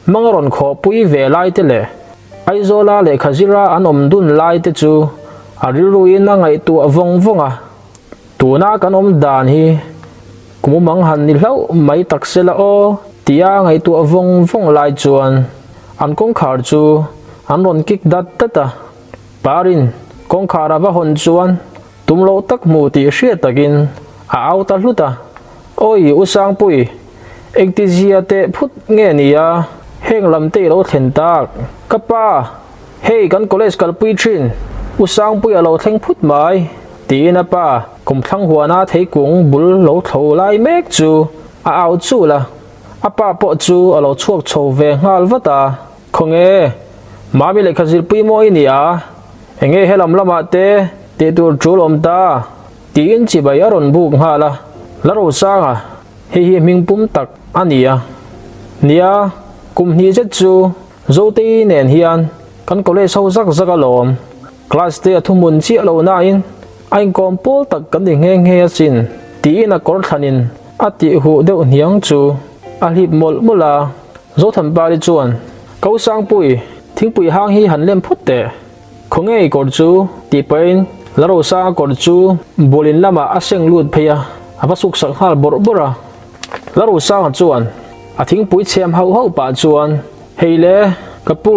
Mangaron kho pui ve lai te le aizola le khazira an om dun lai te chu ariruin na ngai tu avong vonga tuna kan om dan hi kumu mang han ni hlau mai taksela o tia ngai tu avong vong lai chuan an kong khar chu an ron kik dat tata parin kong khara va hon chuan tumlo tak mu ti hria takin a auta hluta oi usang pui ektizia te phut nge nia heng lam te lo thlen tak kapa hey kan college kal pui thin usang pui alo thleng phut mai ti na pa kum thlang huana thei kung bul lo tho lai mek chu a au chu la apa po chu alo chuak chho ve ngal wata khonge mami le khazil pui moi ni a enge helam lama te tur chulom ta tin chi bai aron buk hala laro sanga hi mingpum tak ania nia kum ni jet chu zoti nen hian kan college ho zak zakalom class te athumun chi lo na in ain kom pol tak kan ding nge chin ti na kor thanin ati hu deuh hiang chu a hlip mol mula zo tham bari chuan ko sang pui thingpui hang hi han lem phut te khongei kor chu ti pain laro sa kor chu bolin lama aseng lut phaya apasuk sak hal bor bora laro sa chuan a thingpui chem hau hau pa chuan heile kapu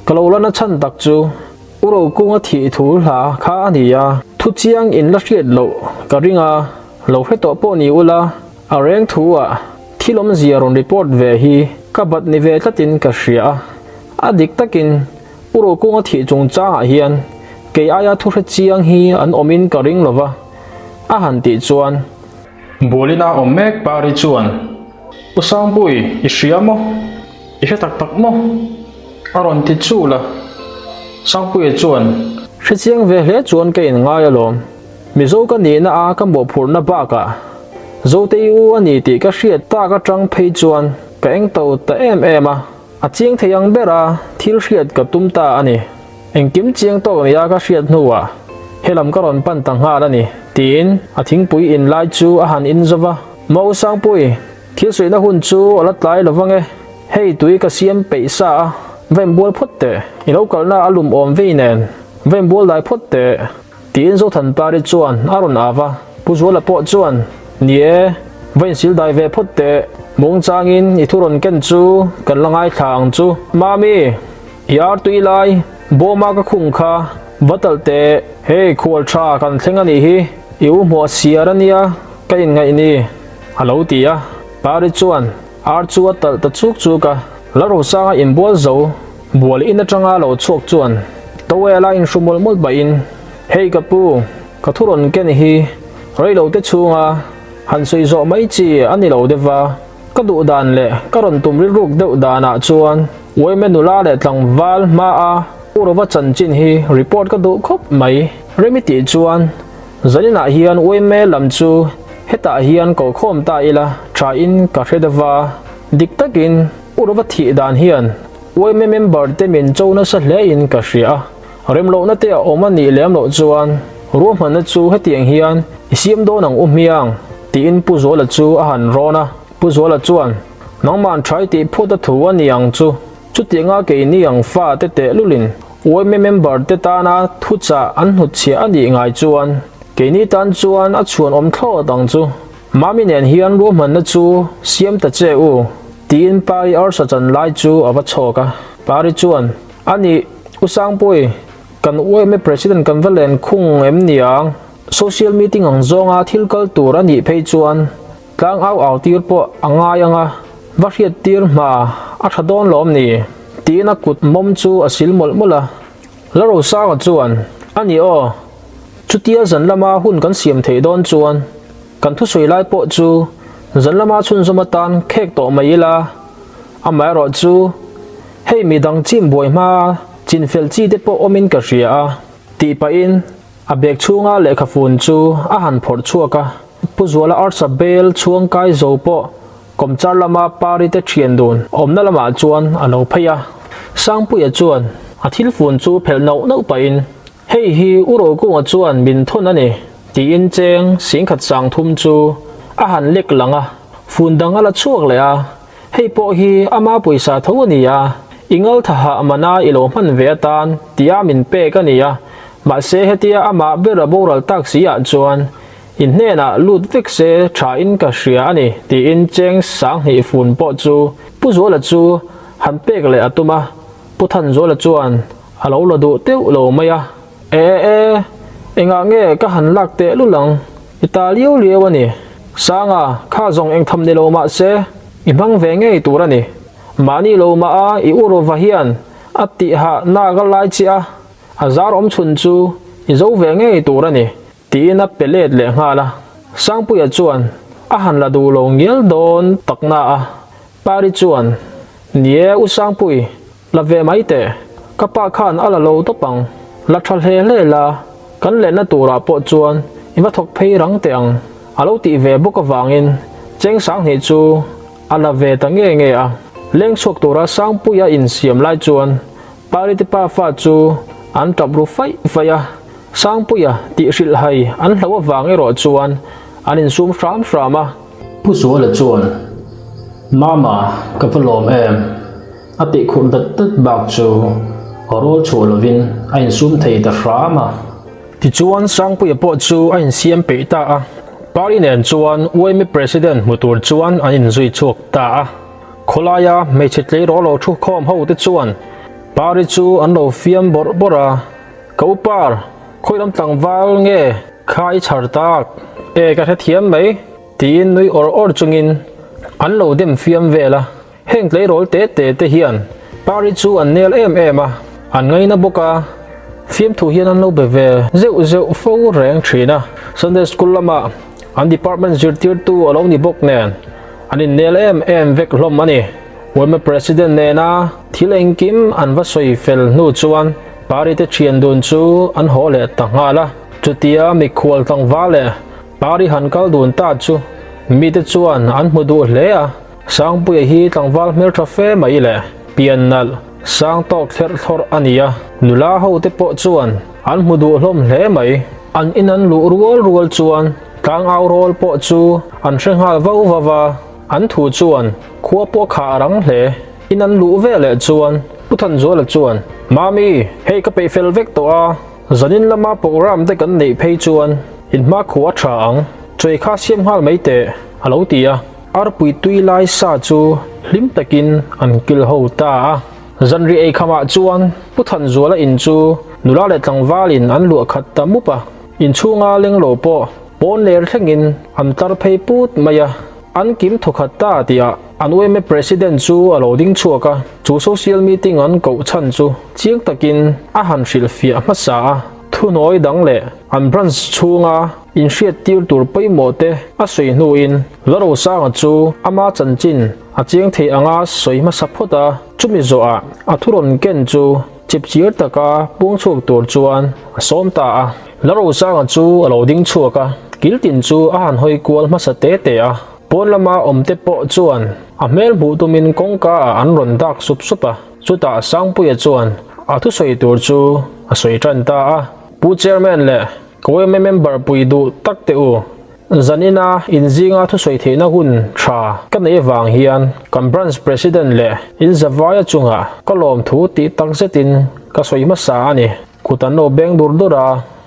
kalolana chan tak chu uro kunga thi thul ha kha ania thu chiang in la hriat lo karinga lo hreto po ni ula areng thuwa thilom ziaron report ve hi kabat ni ve tlatin ka hria adik takin uro kunga thi chung cha hian ke aya thu chiang hi an omin karing lova a han ti chuan bolina omek pari chuan usang pui ishiamo isha tak tak mo aron ti chula sang pui chuan hrichiang ve hle chuan ke in ngai alom mizo ka ni na a ka bo phur na ba ka zo te u ani ti ka hriat ta ka tang phei chuan ka eng to ta em a chiang theyang bera thil hriat ka tum ta ani engkim chiang to ya ka hriat nuwa helam ka ron pan tang ha ani tin a thing pui in lai chu a han in zawa mau sang pui thil sui na hun chu ala tlai lovange hei tui ka siam peisa a vem bol photte ilo kalna alum om veinen vem bol dai photte tin zo than pari chuan aron awa puzola po chuan nie ven sil dai ve photte mong changin ithuron ken chu kan langai thang chu mami yar tui lai boma ka khung kha vatalte he khol tha kan thlengani hi iu mo siarania kain ngai ni alo tia pari chuan ar chu atal ta chuk chu ka la ro sa in bol zo bol in atanga lo chok chuan towe la in shumol mol ba in hei kapu ka thuron ken hi rei lo te chunga han sui zo mai chi ani lo dewa ka du dan le karon tumri ruk deuh dana chuan wei menula le tlang wal ma a urova chan chin hi report ka du khop mai remiti chuan zanina hian wei me lam chu heta hian ko khom ta ila tha in ka hredawa diktakin urova thi dan hian wei me member te min chona sa hle in ka hria remlo na te omani lem lo chuan ru man na chu hetiang hian isiam do nang umiang ti in pu zo la chu a han rona pu zo la chuan nang man try ti phota thu aniang chu chutinga ke ni ang fa te te lulin wei me member te ta na thu cha an hu chia ani ngai chuan ke ni tan chuan a chuan om thlo dang chu mami nen hian ru man na chu siam ta che u tin pai ar sa chan lai chu awa choka pari chuan ani usang pui kan wei me president kan valen khung em niang social meeting ang zonga thilkal tur ani phei chuan tlang au tir po angai anga va hriat tir ma a thadon lom ni tina kut mom chu asil mol mola la ro sa ga chuan ani o chutia zan lama hun kan siam thei don chuan kan thu sui lai po chu zan lama chun zoma tan khek to mai la amai ro chu hei mi dang chim boi ma chin fel chi te po omin ka ria ti pa in a bek chunga le kha fun chu a han phor chuaka puzola ar sabel chuang kai zo po komchar lama pari te thian dun omna lama chuan alo phaya sangpuya chuan a thil fun chu phel no no pa in hei hi uro ko chuan min thon ani ti in cheng sing khat sang thum chu a han lek langa fun dang ala chuak le a hei po hi ama puisa thoni ya ingal tha mana ilo man ve tan tia min pe ka ni ya ma se hetia ama bera boral taxi ya chuan in hena lut vek se tha in ka hria ani ti in cheng sang hi fun po chu pu zo la chu han pek le atuma pu than zo la chuan alo la du teu lo maya enga nge ka han lak te lu lang italio liaw ani sanga kha zong eng tham ni lo ma se imang ve nge turani mani lo ma a I uro vahian ati ha na ga lai chi a azar om chun chu I zo ve nge turani ti na pelet le ngala sangpu ya chuan a han la du lo ngel don takna a pari chuan nie u sangpui la ve mai te kapa khan ala lo to pang la thal he le la kan le na tura po chuan ima thok phei rang teang alo ti ve boka wangin cheng sang he chu ala ve ta nge nge a leng chok tura sangpu ya in siam lai chuan pari ti pa fa chu an tap ru fai faya sangpuya ti hril hai an hlawa wange ro chuan anin sum ram a pu zo la chuan mama ka phalom em ati khun tat bak chu orol cholovin ain sum thei ta rama ti chuan sangpuya po chu ain siam pe ta a pari nen chuan uimi president mutur chuan anin zui chok ta a kholaya me chetlei ro lo thu khom ho te chuan pari chu an lo fiam bora kaupar khoiram tangwal nge khai chartak ka the thiam mai tin nui or chungin an lo dem fiam vela heng tlei rol te hian pari chu an nel em a an ngai na boka fiam thu hian an lo be ve zeu fo reng thina Sunday school lama an department zirtir tu alo ni bok nen anin nel em vek hlom ani wema president nena thileng kim an va soi fel nu chuan pari te thian dun chu an hole tangala chutia mi khwal tangwale pari hankal dun ta chu mi te chuan an hmu duh hle a sangpui hi tlangwal hmel tha fe mai le pian nal sang tok thler thlor ania nula ho te po chuan an hmu duh hlom hle mai an in an lu rual chuan tlang au rol po chu an hrenghal vau vawa an thu chuan khua po kha rang hle in an lu ve le chuan puthan zo la chuan mami hei ka pe fel vek to a zanin lama program te kan nei phei chuan in ma khuwa tha ang choi kha siam hal mai te alo tia ar pui tui lai sa chu hlim takin an kil ho ta a zanri ei khama chuan puthan zo la in chu nula le tlangwalin an lu khat ta mupa in chunga lenglo po pon ler thlengin an tar phei put maya an kim thokhat ta tia an UMA president chu alo ding chuaka chu social meeting an ko chan chu chiang takin a han hril fia hmasa a thu noi dang le an branch chunga in hriat tir tur poimo te a soi hnu in laro sang chu ama chanchin a chiang thei anga soi ma saphota chumi zo a thuron ken chu chipchir taka pung chuk tur chuan a som ta a laro sang chu alo ding chuaka kiltin chu a han hoi kual ma sa te te a pon lama omte po chuan a mel bu tumin kongka an ron dak sup supa chuta sangpui chuan a thu soi tur chu a soi tran ta a pu chairman le koe member pui du tak te u zanina inzinga thu soi theina hun tha kan ei wang hian kan branch president le in zawaya chunga kolom thu ti tak zetin ka soi ma sa ani kutano beng dur dura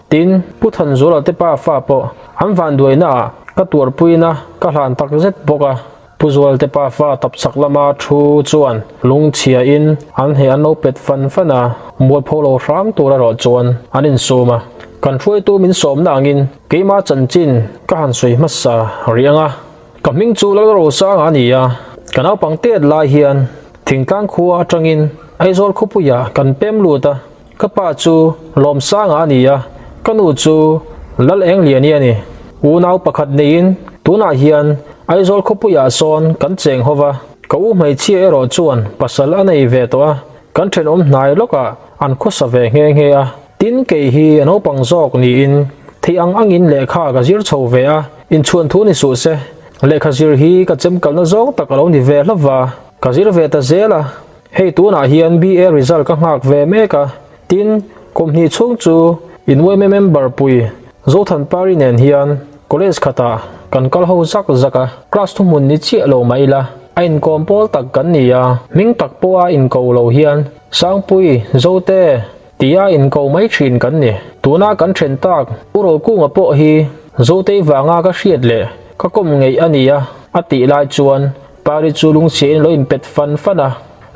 tin puthan zola te pa fa po an van duina ka tur puina ka hlan tak zet boka puzwal te pa fa tap saklama thu chuan lung chia in an he an no pet fan fana mol pholo ram tura ro chuan anin soma kan throi tu min som na angin keima chanchin ka han soi masa rianga kaming chu la ro sang ania kanau pangte lai hian thingtang khuwa atangin aizol khupuya kan pem luta kapa chu lom sang ania kanu chu lal eng liania ni unau pakhat nein tuna hian aizol khupuya son kan cheng hova kau mai chia ro chuan pasal anei ve to a kan then nai loka an khosa ve nge a tin ke hi ano pangjok ni in thiang angin lekha ga zir chho ve a in chuan thu ni su se lekha zir hi ka chem kal na zong takalo ni ve hlawa ka zir ve ta zela hei tuna hian BA result ka ngak ve me ka tin komni chung chu in UMA member pui zo than pari nen hian college khata kan kal ho zaka class thu mun ni chi lo maila ain kompol tak kan nia ming tak po a in ko lo hian sangpui zote tia in ko mai thin kan ni tuna kan then tak uro ku nga po hi zote wanga ka hriat le ka kom ngei ania ati lai chuan pari chulung chen lo in pet fan fana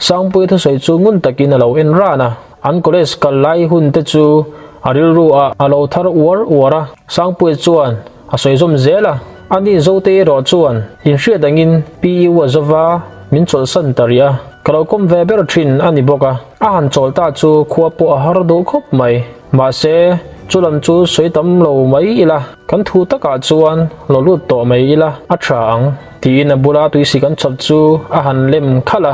sangpui thu soi chu ngun takin lo en rana an college kal lai hun te chu aril ru a alo thar wara sangpui chuan a soi zum zela ani zote ro chuan in hriat angin PU wa zawa min chol san taria kalokom ve ber thin ani boka a han chol ta chu khuwa po a har do khop mai ma se chulam chu soitam lo mai ila kan thu taka chuan lo lut to mai ila a tha ang tin a bula tuisi kan chap chu a han lem khala